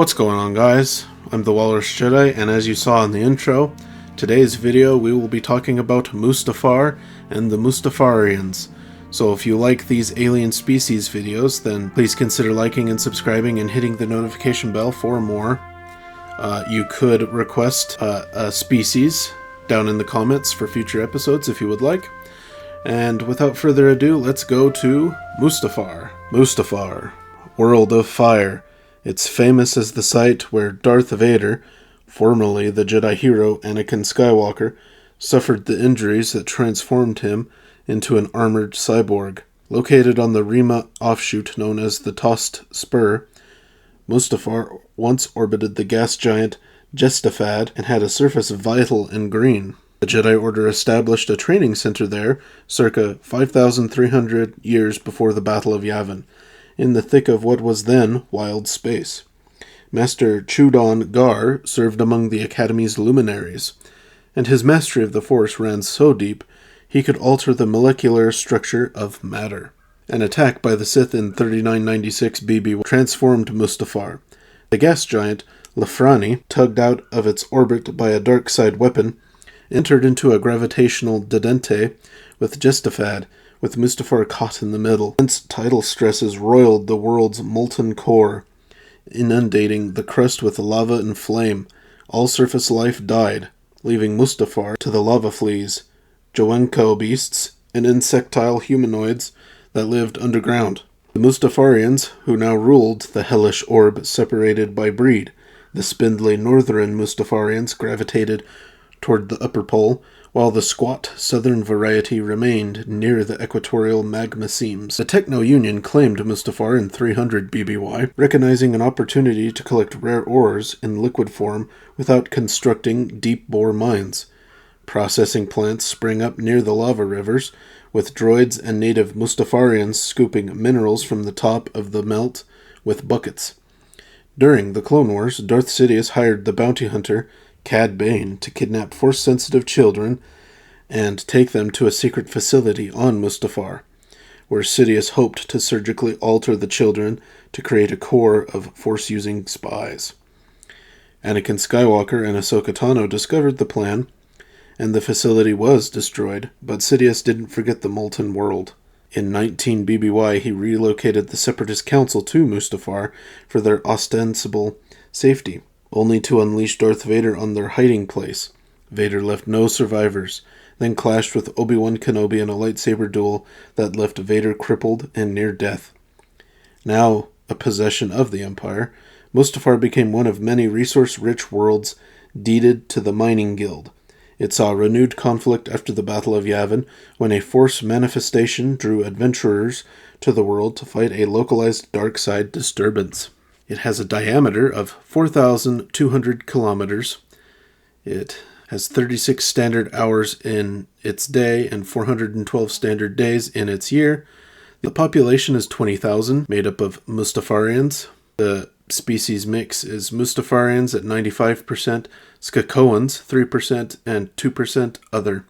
What's going on, guys? I'm the Walrus Jedi, and as you saw in the intro, today's video we will be talking about Mustafar and the Mustafarians. So if you like these alien species videos, then please consider liking and subscribing and hitting the notification bell for more. You could request a species down in the comments for future episodes if you would like. And without further ado, let's go to Mustafar. Mustafar, World of Fire. It's famous as the site where Darth Vader, formerly the Jedi hero Anakin Skywalker, suffered the injuries that transformed him into an armored cyborg. Located on the Rima offshoot known as the Tossed Spur, Mustafar once orbited the gas giant Jestafad and had a surface vital and green. The Jedi Order established a training center there circa 5,300 years before the Battle of Yavin, in the thick of what was then wild space. Master Chudon Gar served among the Academy's luminaries, and his mastery of the Force ran so deep he could alter the molecular structure of matter. An attack by the Sith in 3996 BB transformed Mustafar. The gas giant, Lafrani, tugged out of its orbit by a dark side weapon, entered into a gravitational dedente with Jestafad, with Mustafar caught in the middle. Intense tidal stresses roiled the world's molten core, inundating the crust with lava and flame. All surface life died, leaving Mustafar to the lava fleas, Joenko beasts, and insectile humanoids that lived underground. The Mustafarians, who now ruled the hellish orb, separated by breed. The spindly northern Mustafarians gravitated toward the upper pole, while the squat southern variety remained near the equatorial magma seams. The Techno-Union claimed Mustafar in 300 BBY, recognizing an opportunity to collect rare ores in liquid form without constructing deep-bore mines. Processing plants sprang up near the lava rivers, with droids and native Mustafarians scooping minerals from the top of the melt with buckets. During the Clone Wars, Darth Sidious hired the bounty hunter Cad Bane to kidnap Force-sensitive children and take them to a secret facility on Mustafar, where Sidious hoped to surgically alter the children to create a core of Force-using spies. Anakin Skywalker and Ahsoka Tano discovered the plan, and the facility was destroyed, but Sidious didn't forget the molten world. In 19 BBY, he relocated the Separatist Council to Mustafar for their ostensible safety, only to unleash Darth Vader on their hiding place. Vader left no survivors, then clashed with Obi-Wan Kenobi in a lightsaber duel that left Vader crippled and near death. Now a possession of the Empire, Mustafar became one of many resource-rich worlds deeded to the Mining Guild. It saw renewed conflict after the Battle of Yavin, when a Force manifestation drew adventurers to the world to fight a localized dark side disturbance. It has a diameter of 4,200 kilometers. It has 36 standard hours in its day and 412 standard days in its year. The population is 20,000, made up of Mustafarians. The species mix is Mustafarians at 95%, Skakoans 3%, and 2% other.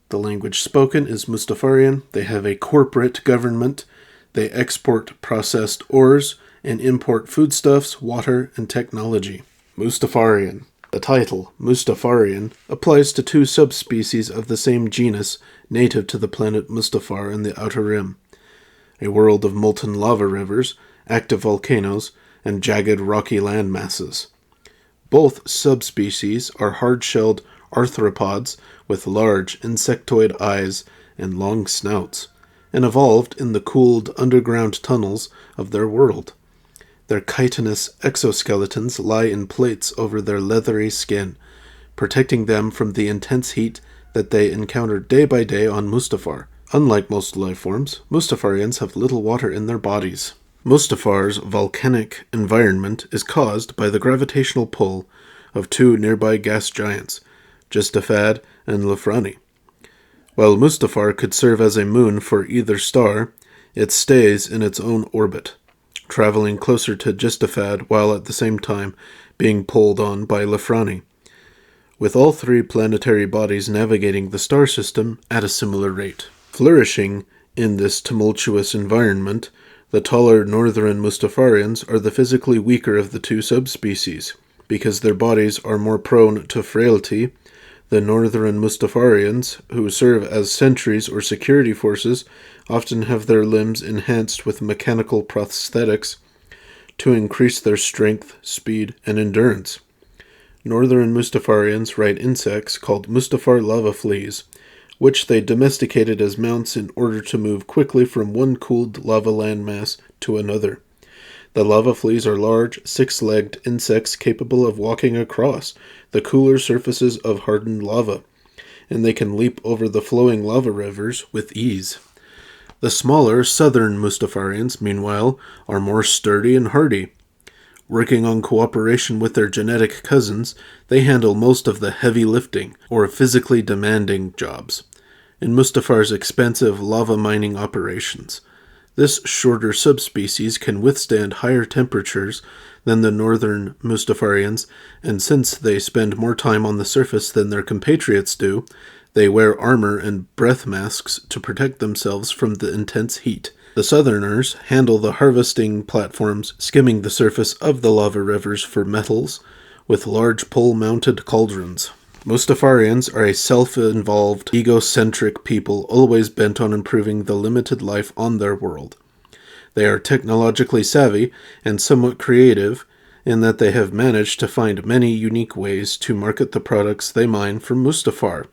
The language spoken is Mustafarian. They have a corporate government. They export processed ores and import foodstuffs, water, and technology. Mustafarian. The title, Mustafarian, applies to two subspecies of the same genus native to the planet Mustafar and the Outer Rim, a world of molten lava rivers, active volcanoes, and jagged rocky land masses. Both subspecies are hard-shelled arthropods with large insectoid eyes and long snouts, and evolved in the cooled underground tunnels of their world. Their chitinous exoskeletons lie in plates over their leathery skin, protecting them from the intense heat that they encounter day by day on Mustafar. Unlike most life forms, Mustafarians have little water in their bodies. Mustafar's volcanic environment is caused by the gravitational pull of two nearby gas giants, Jestafad and Lafrani. While Mustafar could serve as a moon for either star, it stays in its own orbit, traveling closer to Jestafad while at the same time being pulled on by Lafrani, with all three planetary bodies navigating the star system at a similar rate. Flourishing in this tumultuous environment, The taller northern Mustafarians are the physically weaker of the two subspecies. Because their bodies are more prone to frailty, the northern Mustafarians, who serve as sentries or security forces, often have their limbs enhanced with mechanical prosthetics to increase their strength, speed, and endurance. Northern Mustafarians ride insects called Mustafar lava fleas, which they domesticated as mounts in order to move quickly from one cooled lava landmass to another. The lava fleas are large, six-legged insects capable of walking across the cooler surfaces of hardened lava, and they can leap over the flowing lava rivers with ease. The smaller southern Mustafarians, meanwhile, are more sturdy and hardy. Working on cooperation with their genetic cousins, they handle most of the heavy lifting, or physically demanding jobs, in Mustafar's expensive lava mining operations. This shorter subspecies can withstand higher temperatures than the northern Mustafarians, and since they spend more time on the surface than their compatriots do, they wear armor and breath masks to protect themselves from the intense heat. The southerners handle the harvesting platforms skimming the surface of the lava rivers for metals with large pole-mounted cauldrons. Mustafarians are a self-involved, egocentric people always bent on improving the limited life on their world. They are technologically savvy and somewhat creative in that they have managed to find many unique ways to market the products they mine from Mustafar.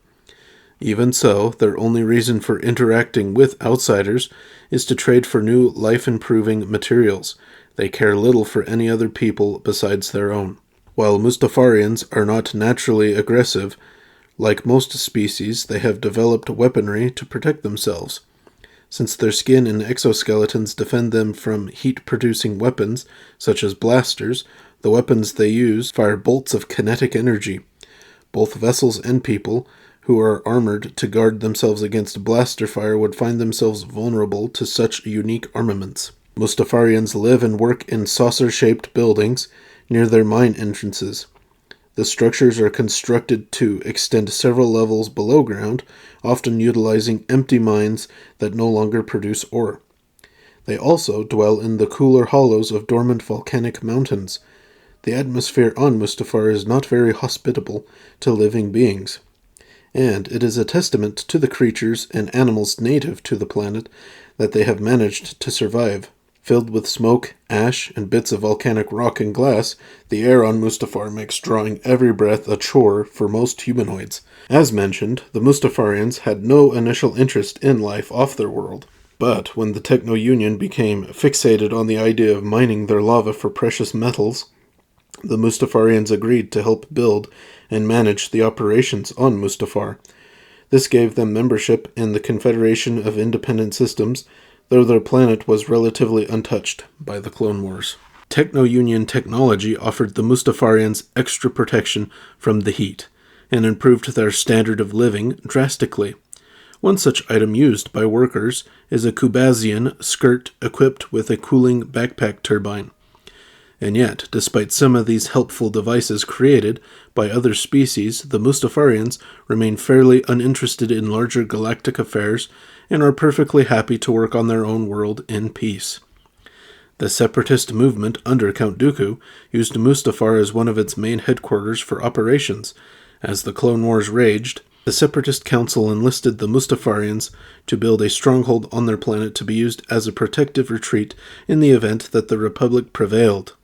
Even so, their only reason for interacting with outsiders is to trade for new life-improving materials. They care little for any other people besides their own. While Mustafarians are not naturally aggressive, like most species, they have developed weaponry to protect themselves. Since their skin and exoskeletons defend them from heat-producing weapons, such as blasters, the weapons they use fire bolts of kinetic energy. Both vessels and people, who are armored to guard themselves against blaster fire, would find themselves vulnerable to such unique armaments. Mustafarians live and work in saucer-shaped buildings near their mine entrances. The structures are constructed to extend several levels below ground, often utilizing empty mines that no longer produce ore. They also dwell in the cooler hollows of dormant volcanic mountains. The atmosphere on Mustafar is not very hospitable to living beings, and it is a testament to the creatures and animals native to the planet that they have managed to survive. Filled with smoke, ash, and bits of volcanic rock and glass, the air on Mustafar makes drawing every breath a chore for most humanoids. As mentioned, the Mustafarians had no initial interest in life off their world. But when the Techno-Union became fixated on the idea of mining their lava for precious metals, the Mustafarians agreed to help build and manage the operations on Mustafar. This gave them membership in the Confederation of Independent Systems, though their planet was relatively untouched by the Clone Wars. Techno-Union technology offered the Mustafarians extra protection from the heat, and improved their standard of living drastically. One such item used by workers is a Kubazian skirt equipped with a cooling backpack turbine. And yet, despite some of these helpful devices created by other species, the Mustafarians remain fairly uninterested in larger galactic affairs and are perfectly happy to work on their own world in peace. The separatist movement under Count Dooku used Mustafar as one of its main headquarters for operations. As the Clone Wars raged, the Separatist Council enlisted the Mustafarians to build a stronghold on their planet to be used as a protective retreat in the event that the Republic prevailed.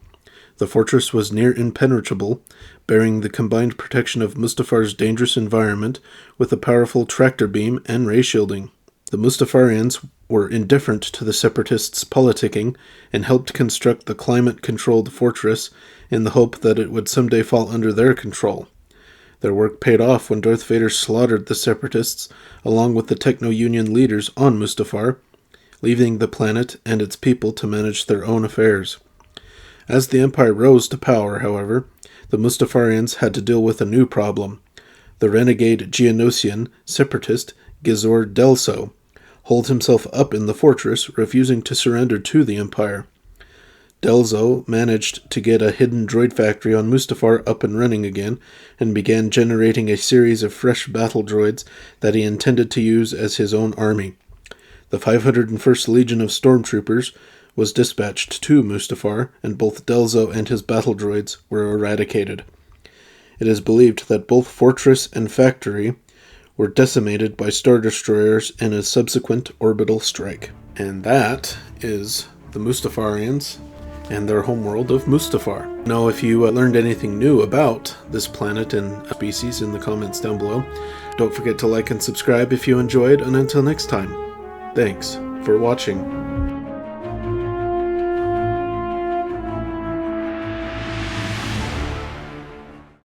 The fortress was near impenetrable, bearing the combined protection of Mustafar's dangerous environment with a powerful tractor beam and ray shielding. The Mustafarians were indifferent to the Separatists' politicking and helped construct the climate-controlled fortress in the hope that it would someday fall under their control. Their work paid off when Darth Vader slaughtered the Separatists along with the Techno-Union leaders on Mustafar, leaving the planet and its people to manage their own affairs. As the Empire rose to power, however, the Mustafarians had to deal with a new problem. The renegade Geonosian separatist Gizor Delso holed himself up in the fortress, refusing to surrender to the Empire. Delzo managed to get a hidden droid factory on Mustafar up and running again, and began generating a series of fresh battle droids that he intended to use as his own army. The 501st Legion of Stormtroopers was dispatched to Mustafar, and both Delzo and his battle droids were eradicated. It is believed that both fortress and factory were decimated by Star Destroyers in a subsequent orbital strike. And that is the Mustafarians and their homeworld of Mustafar. Now, if you learned anything new about this planet and species in the comments down below, don't forget to like and subscribe if you enjoyed, and until next time, thanks for watching.